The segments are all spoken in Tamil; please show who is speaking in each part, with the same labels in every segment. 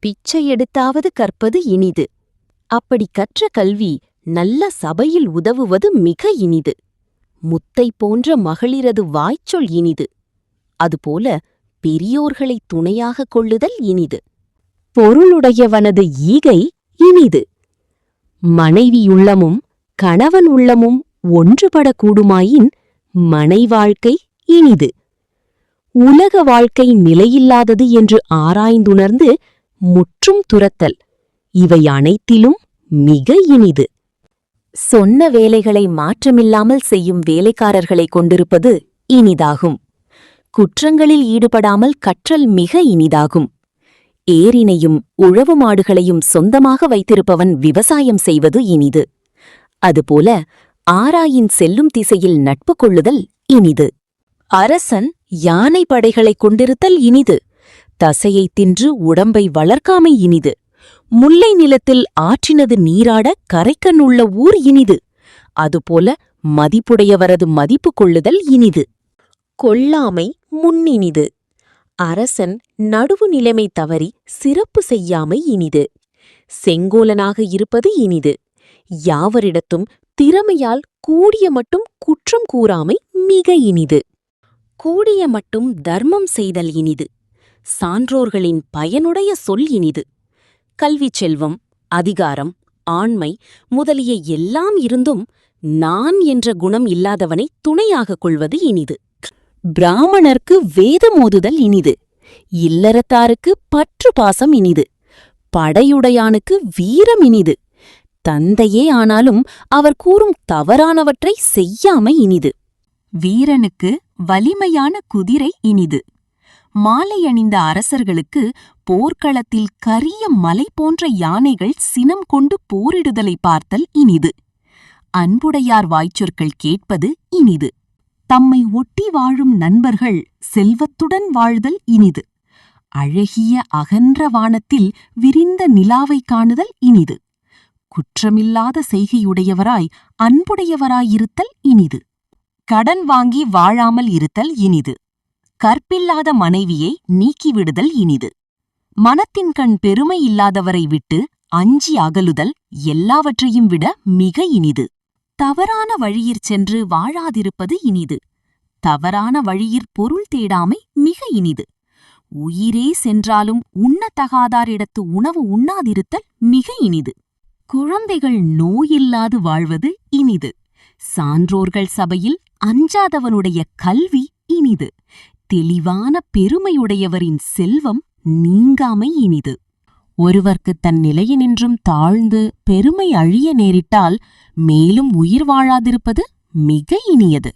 Speaker 1: பிச்சை எடுத்தாவது கற்பது இனிது. அப்படி கற்ற கல்வி நல்ல சபையில் உதவுவது மிக இனிது. முத்தை போன்ற மகளிரது வாய்ச்சொல் இனிது. அதுபோல பெரியோர்களைத் துணையாகக் கொள்ளுதல் இனிது. பொருளுடையவனது ஈகை இனிது. மனைவியுள்ளமும் கணவன் உள்ளமும் ஒன்றுபடக்கூடுமாயின் மனைவாழ்க்கை இனிது. உலக வாழ்க்கை நிலையில்லாதது என்று ஆராய்ந்துணர்ந்து முற்றும் துரத்தல் இவை அனைத்திலும் மிக இனிது. சொன்ன வேலைகளை மாற்றமில்லாமல் செய்யும் வேலைக்காரர்களைக் கொண்டிருப்பது இனிதாகும். குற்றங்களில் ஈடுபடாமல் கற்றல் மிக இனிதாகும். ஏரினையும் உழவு மாடுகளையும் சொந்தமாக வைத்திருப்பவன் விவசாயம் செய்வது இனிது. அதுபோல ஆராயின் செல்லும் திசையில் நட்பு கொள்ளுதல் இனிது. அரசன் யானை படைகளைக் கொண்டிருத்தல் இனிது. தசையைத் தின்று உடம்பை வளர்க்காமை இனிது. முல்லை நிலத்தில் ஆற்றினது நீராட கரைக்கண்ணுள்ள ஊர் இனிது. அதுபோல மதிப்புடையவரது மதிப்பு கொள்ளுதல் இனிது. கொல்லாமை முன்னினிது. அரசன் நடுவு நிலைமை தவறி சிறப்பு செய்யாமை இனிது. செங்கோலனாக இருப்பது இனிது. யாவரிடத்தும் திறமையால் கூடிய மட்டும் குற்றம் கூறாமை மிக இனிது. கூடிய மட்டும் தர்மம் செய்தல் இனிது. சான்றோர்களின் பயனுடைய சொல் இனிது. கல்விச் செல்வம், அதிகாரம், ஆண்மை முதலிய எல்லாம் இருந்தும் நான் என்ற குணம் இல்லாதவனை துணையாகக் கொள்வது இனிது. பிராமணர்க்கு வேதமோதுதல் இனிது. இல்லறத்தாருக்கு பற்று பாசம் இனிது. படையுடையானுக்கு வீரம் இனிது. தந்தையே ஆனாலும் அவர் கூறும் தவறானவற்றை செய்யாமை இனிது. வீரனுக்கு வலிமையான குதிரை இனிது. மாலை அணிந்த அரசர்களுக்கு போர்க்களத்தில் கரிய மலை போன்ற யானைகள் சினம் கொண்டு போரிடுதலை பார்த்தல் இனிது. அன்புடையார் வாய்ச்சொற்கள் கேட்பது இனிது. தம்மை ஒட்டி வாழும் நண்பர்கள் செல்வத்துடன் வாழ்தல் இனிது. அழகிய அகன்ற வானத்தில் விரிந்த நிலாவைக் காணுதல் இனிது. குற்றமில்லாத செய்கையுடையவராய் அன்புடையவராயிருத்தல் இனிது. கடன் வாங்கி வாழாமல் இருத்தல் இனிது. கற்பில்லாத மனைவியை நீக்கிவிடுதல் இனிது. மனத்தின்கண் பெருமை இல்லாதவரை விட்டு அஞ்சி அகலுதல் எல்லாவற்றையும் விட மிக இனிது. தவறான வழியிற் சென்று வாழாதிருப்பது இனிது. தவறான வழியிற் பொருள் தேடாமை மிக இனிது. உயிரே சென்றாலும் உண்ணத்தகாதாரிடத்து உணவு உண்ணாதிருத்தல் மிக இனிது. குழந்தைகள் நோயில்லாது வாழ்வது இனிது. சான்றோர்கள் சபையில் அஞ்சாதவனுடைய கல்வி இனிது. தெளிவான பெருமையுடையவரின் செல்வம் நீங்காமை இனிது. ஒருவர்க்குத் தன் நிலையினின்றும் தாழ்ந்து பெருமை அழிய நேரிட்டால் மேலும் உயிர் வாழாதிருப்பது மிக இனியது.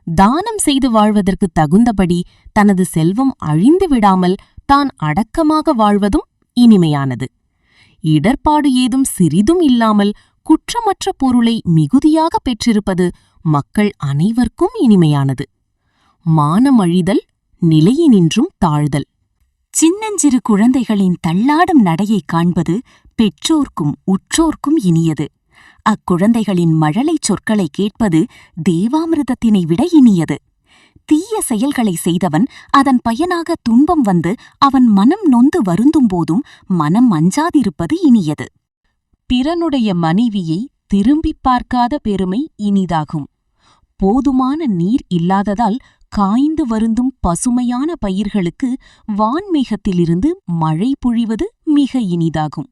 Speaker 1: தானம் செய்து வாழ்வதற்கு தகுந்தபடி தனது செல்வம் அழிந்து விடாமல் தான் அடக்கமாக வாழ்வதும் இனிமையானது. இடர்பாடு ஏதும் சிறிதும் இல்லாமல் குற்றமற்ற பொருளை மிகுதியாக பெற்றிருப்பது மக்கள் அனைவர்க்கும் இனிமையானது. மானம் அழிதல், நிலையினின்றும் தாழ்தல். சின்னஞ்சிறு குழந்தைகளின் தள்ளாடும் நடையைக் காண்பது பெற்றோர்க்கும் உற்றோர்க்கும் இனியது. அக்குழந்தைகளின் மழலைச் சொற்களை கேட்பது தேவாமிர்தத்தினை விட இனியது. தீய செயல்களை செய்தவன் அதன் பயனாக துன்பம் வந்து அவன் மனம் நொந்து வருந்தும்போதும் மனம் அஞ்சாதிருப்பது இனியது. பிறனுடைய மனைவியை திரும்பிப் பார்க்காத பெருமை இனிதாகும். போதுமான நீர் இல்லாததால் காய்ந்து வருந்தும் பசுமையான பயிர்களுக்கு வான்மேகத்திலிருந்து மழை பொழிவது மிக இனிதாகும்.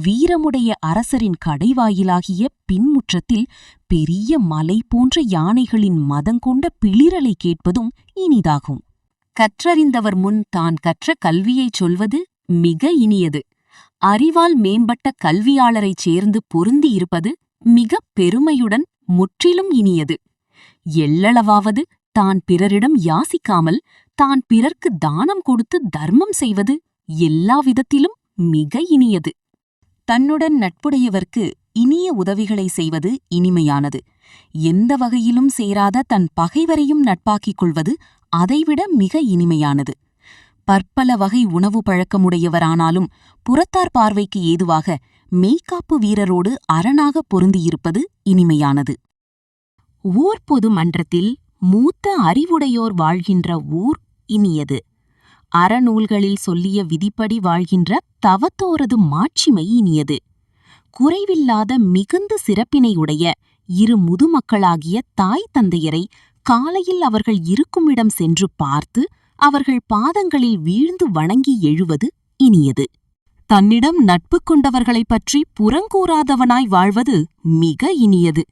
Speaker 1: வீரமுடைய அரசரின் கடைவாயிலாகிய பின்முற்றத்தில் பெரிய மலை போன்ற யானைகளின் மதங்கொண்ட பிளிரலை கேட்பதும் இனிதாகும். கற்றறிந்தவர் முன் தான் கற்ற கல்வியைச் சொல்வது மிக இனியது. அறிவால் மேம்பட்ட கல்வியாளரைச் சேர்ந்து பொருந்தியிருப்பது மிகப் பெருமையுடன் முற்றிலும் இனியது. எள்ளளவாவது தான் பிறரிடம் யாசிக்காமல் தான் பிறர்க்கு தானம் கொடுத்து தர்மம் செய்வது எல்லா விதத்திலும் மிக இனியது. தன்னுடன் நட்புடையவர்க்கு இனிய உதவிகளை செய்வது இனிமையானது. எந்த வகையிலும் சேராத தன் பகைவரையும் நட்பாக்கிக் கொள்வது அதைவிட மிக இனிமையானது. பற்பல வகை உணவு பழக்கமுடையவரானாலும் புறத்தார் பார்வைக்கு ஏதுவாக மெய்காப்பு வீரரோடு அரணாக பொருந்தியிருப்பது இனிமையானது. ஊர் பொது மன்றத்தில் மூத்த அறிவுடையோர் வாழ்கின்ற ஊர் இனியது. அறநூல்களில் சொல்லிய விதிப்படி வாழ்கின்ற தவத்தோரது மாட்சிமை இனியது. குறைவில்லாத மிகுந்த சிறப்பினையுடைய இரு முதுமக்களாகிய தாய் தந்தையரை காலையில் அவர்கள் இருக்குமிடம் சென்று பார்த்து அவர்கள் பாதங்களில் வீழ்ந்து வணங்கி எழுவது இனியது. தன்னிடம் நட்பு கொண்டவர்களைப் பற்றி புறங்கூறாதவனாய் வாழ்வது மிக இனியது.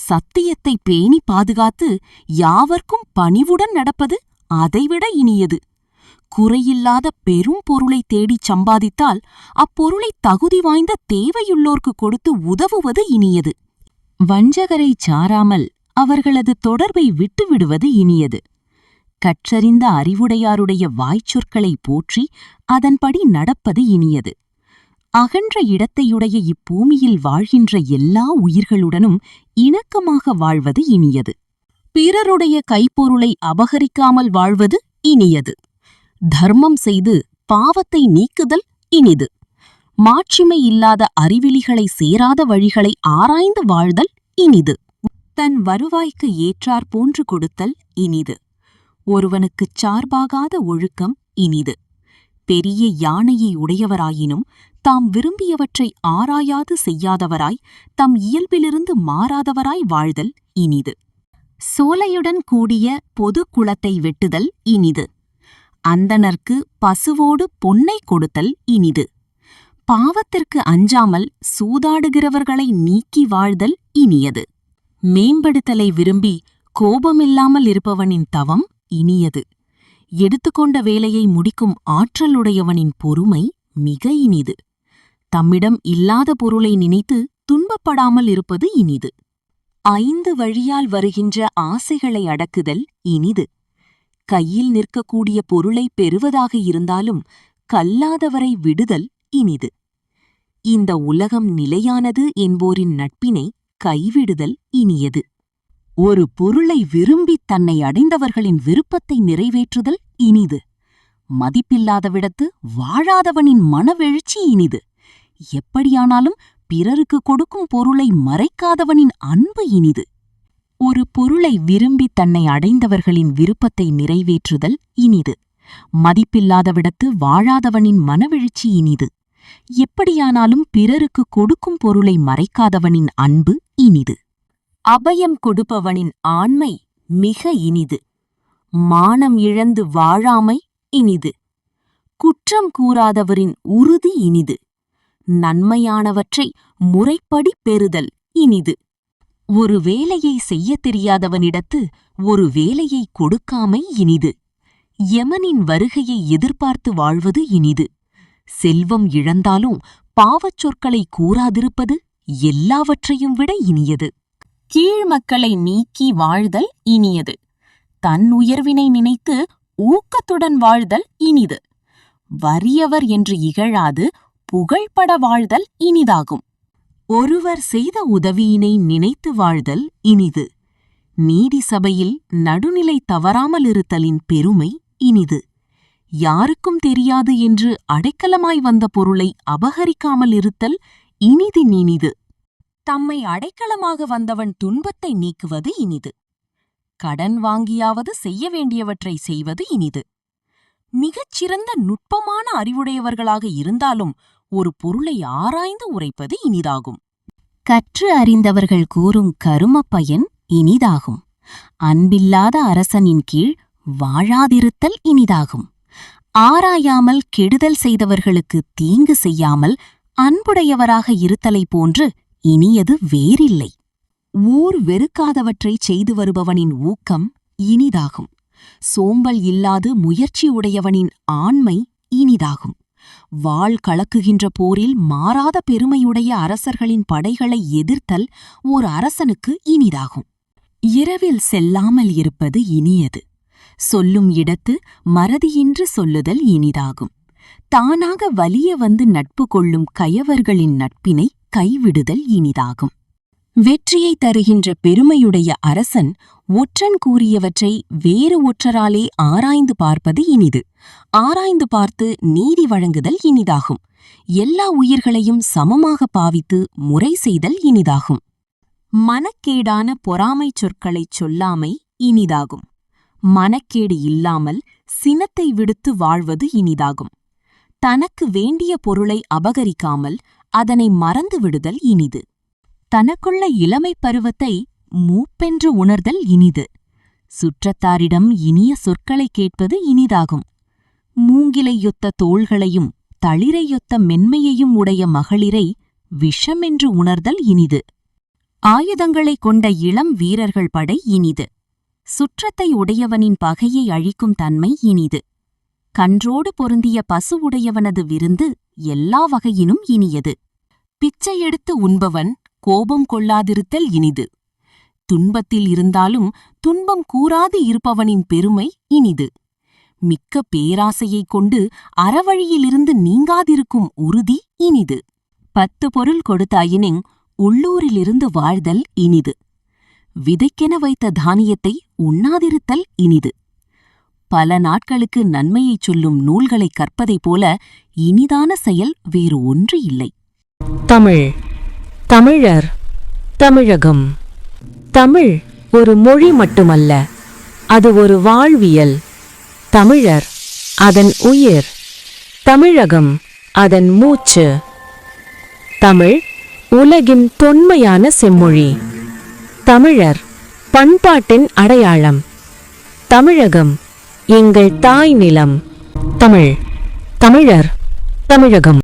Speaker 1: சத்தியத்தை பேணி பாதுகாத்து யாவர்க்கும் பணிவுடன் நடப்பது அதைவிட இனியது. குறையில்லாத பெரும் பொருளை தேடிச் சம்பாதித்தால் அப்பொருளை தகுதி வாய்ந்த தேவையுள்ளோர்க்கு கொடுத்து உதவுவது இனியது. வஞ்சகரைச் சாராமல் அவர்களது தொடர்பை விட்டுவிடுவது இனியது. கற்றறிந்த அறிவுடையாருடைய வாய்ச்சொற்களை போற்றி அதன்படி நடப்பது இனியது. அகன்ற இடத்தையுடைய இப்பூமியில் வாழ்கின்ற எல்லா உயிர்களுடனும் இணக்கமாக வாழ்வது இனியது. பிறருடைய கைப்பொருளை அபகரிக்காமல் வாழ்வது இனியது. தர்மம் செய்து பாவத்தை நீக்குதல் இனிது. மாட்சிமை இல்லாத அறிவிலிகளை சேராத வழிகளை ஆராய்ந்து வாழ்தல் இனிது. தன் வருவாய்க்கு ஏற்றாற் போன்று கொடுத்தல் இனிது. ஒருவனுக்குச் சார்பாகாத ஒழுக்கம் இனிது. பெரிய யானையை உடையவராயினும் தாம் விரும்பியவற்றை ஆராயாது செய்யாதவராய் தம் இயல்பிலிருந்து மாறாதவராய் வாழ்தல் இனிது. சோலையுடன் கூடிய பொது குளத்தை வெட்டுதல் இனிது. அந்தணர்க்கு பசுவோடு பொன்னை கொடுத்தல் இனிது. பாவத்திற்கு அஞ்சாமல் சூதாடுகிறவர்களை நீக்கி வாழ்தல் இனியது. மேம்படுத்தலை விரும்பி கோபமில்லாமல் இருப்பவனின் தவம் இனியது. எடுத்துக்கொண்ட வேலையை முடிக்கும் ஆற்றலுடையவனின் பொறுமை மிக இனிது. தம்மிடம் இல்லாத பொருளை நினைத்து துன்பப்படாமல் இருப்பது இனிது. 5 வழியால் வருகின்ற ஆசைகளை அடக்குதல் இனிது. கையில் நிற்கக்கூடிய பொருளை பெறுவதாக இருந்தாலும் கல்லாதவரை விடுதல் இனிது. இந்த உலகம் நிலையானது என்போரின் நட்பினை கைவிடுதல் இனியது. ஒரு பொருளை விரும்பித் தன்னை அடைந்தவர்களின் விருப்பத்தை நிறைவேற்றுதல் இனிது. மதிப்பில்லாதவிடத்து வாழாதவனின் மனவெழுச்சி இனிது. எப்படியானாலும் பிறருக்கு கொடுக்கும் பொருளை மறைக்காதவனின் அன்பு இனிது. ஒரு பொருளை விரும்பி தன்னை அடைந்தவர்களின் விருப்பத்தை நிறைவேற்றுதல் இனிது. மதிப்பில்லாதவிடத்து வாழாதவனின் மனவெழுச்சி இனிது. எப்படியானாலும் பிறருக்கு கொடுக்கும் பொருளை மறைக்காதவனின் அன்பு இனிது. அபயம் கொடுப்பவனின் ஆண்மை மிக இனிது. மானம் இழந்து வாழாமை இனிது. குற்றம் கூறாதவரின் உறுதி இனிது. நன்மையானவற்றை முறைப்படி பெறுதல் இனிது. ஒரு வேலையை செய்யத் தெரியாதவனிடத்து ஒரு வேலையை கொடுக்காமை இனிது. யமனின் வருகையை எதிர்பார்த்து வாழ்வது இனிது. செல்வம் இழந்தாலும் பாவச் சொற்களை கூறாதிருப்பது எல்லாவற்றையும் விட இனியது. கீழ்மக்களை நீக்கி வாழ்தல் இனியது. தன் உயர்வினை நினைத்து ஊக்கத்துடன் வாழ்தல் இனிது. வறியவர் என்று இகழாது புகழ்பட வாழ்தல் இனிதாகும். ஒருவர் செய்த உதவியினை நினைத்து வாழ்தல் இனிது. நீதி சபையில் நடுநிலை தவறாமல் இருத்தலின் பெருமை இனிது. யாருக்கும் தெரியாது என்று அடைக்கலமாய் வந்த பொருளை அபகரிக்காமல் இருத்தல் இனிது. தம்மை அடைக்கலமாக வந்தவன் துன்பத்தை நீக்குவது இனிது. கடன் வாங்கியாவது செய்ய வேண்டியவற்றை செய்வது இனிது. மிகச் சிறந்த நுட்பமான அறிவுடையவர்களாக இருந்தாலும் ஒரு பொருளை ஆராய்ந்து உரைப்பது இனிதாகும். கற்று அறிந்தவர்கள் கூறும் கருமப் பயன் இனிதாகும். அன்பில்லாத அரசனின் கீழ் வாழாதிருத்தல் இனிதாகும். ஆராயாமல் கெடுதல் செய்தவர்களுக்கு தீங்கு செய்யாமல் அன்புடையவராக இருத்தலை போன்று இனியது வேறில்லை. ஊர் வெறுக்காதவற்றைச் செய்து வருபவனின் ஊக்கம் இனிதாகும். சோம்பல் இல்லாது முயற்சி உடையவனின் ஆண்மை இனிதாகும். வாள் கலக்குகின்ற போரில் மாறாத பெருமையுடைய அரசர்களின் படைகளை எதிர்த்தல் ஓர் அரசனுக்கு இனிதாகும். இரவில் செல்லாமல் இருப்பது இனியது. சொல்லும் இடத்து மறதியின்றி சொல்லுதல் இனிதாகும். தானாக வலிய வந்து நட்பு கொள்ளும் கயவர்களின் நட்பினை கைவிடுதல் இனிதாகும். வெற்றியை தருகின்ற பெருமையுடைய அரசன் ஒற்றன் கூறியவற்றை வேறு ஒற்றராலே ஆராய்ந்து பார்ப்பது இனிது. ஆராய்ந்து பார்த்து நீதி வழங்குதல் இனிதாகும். எல்லா உயிர்களையும் சமமாக பாவித்து முறை செய்தல் இனிதாகும். மனக்கேடான பொறாமைச் சொற்களைச் சொல்லாமை இனிதாகும். மனக்கேடு இல்லாமல் சினத்தை விடுத்து வாழ்வது இனிதாகும். தனக்கு வேண்டிய பொருளை அபகரிக்காமல் அதனை மறந்து விடுதல் இனிது. தனக்குள்ள இளமைப் பருவத்தை மூப்பென்று உணர்தல் இனிது. சுற்றத்தாரிடம் இனிய சொற்களைக் கேட்பது இனிதாகும். மூங்கிலையொத்த தோள்களையும் தளிரையொத்த மென்மையையும் உடைய மகளிரை விஷமென்று உணர்தல் இனிது. ஆயுதங்களைக் கொண்ட இளம் வீரர்கள் படை இனிது. சுற்றத்தை உடையவனின் பகையை அழிக்கும் தன்மை இனிது. கன்றோடு பொருந்திய பசு உடையவனது விருந்து எல்லா வகையினும் இனியது. பிச்சையெடுத்து உண்பவன் கோபம் கொள்ளாதிருத்தல் இனிது. துன்பத்தில் இருந்தாலும் துன்பம் கூறாது இருப்பவனின் பெருமை இனிது. மிக்க பேராசையைக் கொண்டு அறவழியிலிருந்து நீங்காதிருக்கும் உறுதி இனிது. 10 பொருள் கொடுத்தாயினிங் உள்ளூரிலிருந்து வாழ்தல் இனிது. விதைக்கென வைத்த தானியத்தை உண்ணாதிருத்தல் இனிது. பல நாட்களுக்கு நன்மையைச் சொல்லும் நூல்களைக் கற்பதைப் போல இனிதான செயல் வேறு ஒன்று இல்லை.
Speaker 2: தமிழ், தமிழர், தமிழகம். தமிழ் ஒரு மொழி மட்டுமல்ல, அது ஒரு வாழ்வியல். தமிழர் அதன் உயிர், தமிழகம் அதன் மூச்சு. தமிழ் உலகின் தொன்மையான செம்மொழி. தமிழர் பண்பாட்டின் அடையாளம். தமிழகம் எங்கள் தாய் நிலம். தமிழ், தமிழர், தமிழகம்.